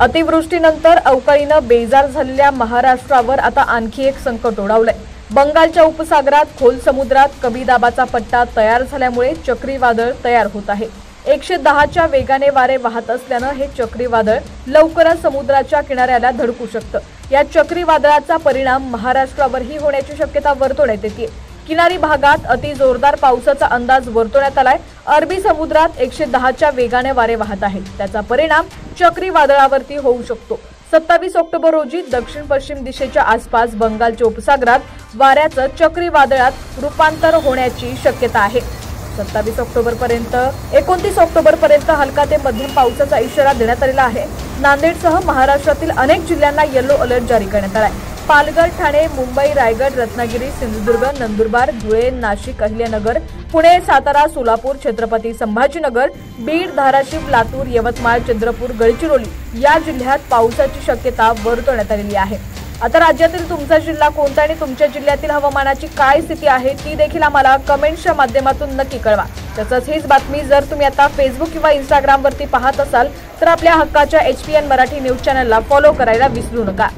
अतिवृष्टीनंतर अवकाळीनं बेजार झालेल्या महाराष्ट्रावर आता आणखी एक संकट ओढावलंय। बंगालच्या उपसागरात खोल समुद्रात कमी दाबाचा पट्टा तयार झाल्यामुळे चक्रीवादळ तयार होत आहे। 110च्या वेगाने वारे वाहत असल्यानं हे चक्रीवादळ लवकरच समुद्राच्या किनाऱ्याला धडकू शकतं। या चक्रीवादळाचा परिणाम महाराष्ट्रावरही होण्याची शक्यता वर्तवण्यात येते। किनारी भागात अति जोरदार पावसाचा अंदाज वर्तवण्यात आलाय। अरबी समुद्रात 110च्या वेगाने वारे वाहत आहेत, त्याचा परिणाम चक्रीवादळावरती होऊ शकतो। 27 ऑक्टोबर रोजी दक्षिण पश्चिम दिशेच्या आसपास बंगालच्या उपसागरात वाऱ्याचं चक्रीवादळात रूपांतर होण्याची शक्यता आहे। 29 ऑक्टोबर पर्यंत हलका ते मध्यम पावसाचा इशारा देण्यात आलेला आहे। नांदेडसह महाराष्ट्रातील अनेक जिल्ह्यांना येलो अलर्ट जारी करण्यात आला आहे। पालघर, ठाणे, मुंबई, रायगड, रत्नागिरी, सिंधुदुर्ग, नंदुरबार, धुळे, नाशिक, अहिल्यानगर, पुणे, सातारा, सोलापूर, छत्रपती संभाजीनगर, बीड, धाराशिव, लातूर, यवतमाळ, चंद्रपूर, गडचिरोली या जिल्ह्यात पावसाची शक्यता वर्तवण्यात आलेली आहे। आता राज्यातील तुमचा जिल्हा कोणता आणि तुमच्या जिल्ह्यातील हवामानाची काय स्थिती आहे ती देखील आम्हाला कमेंट्सच्या माध्यमातून नक्की कळवा। तसंच हीच बातमी जर तुम्ही आता फेसबुक किंवा इंस्टाग्राम वरती पाहत असाल तर आपल्या हक्काच्या HPN मराठी न्यूज चॅनलला फॉलो करायला विसरू नका।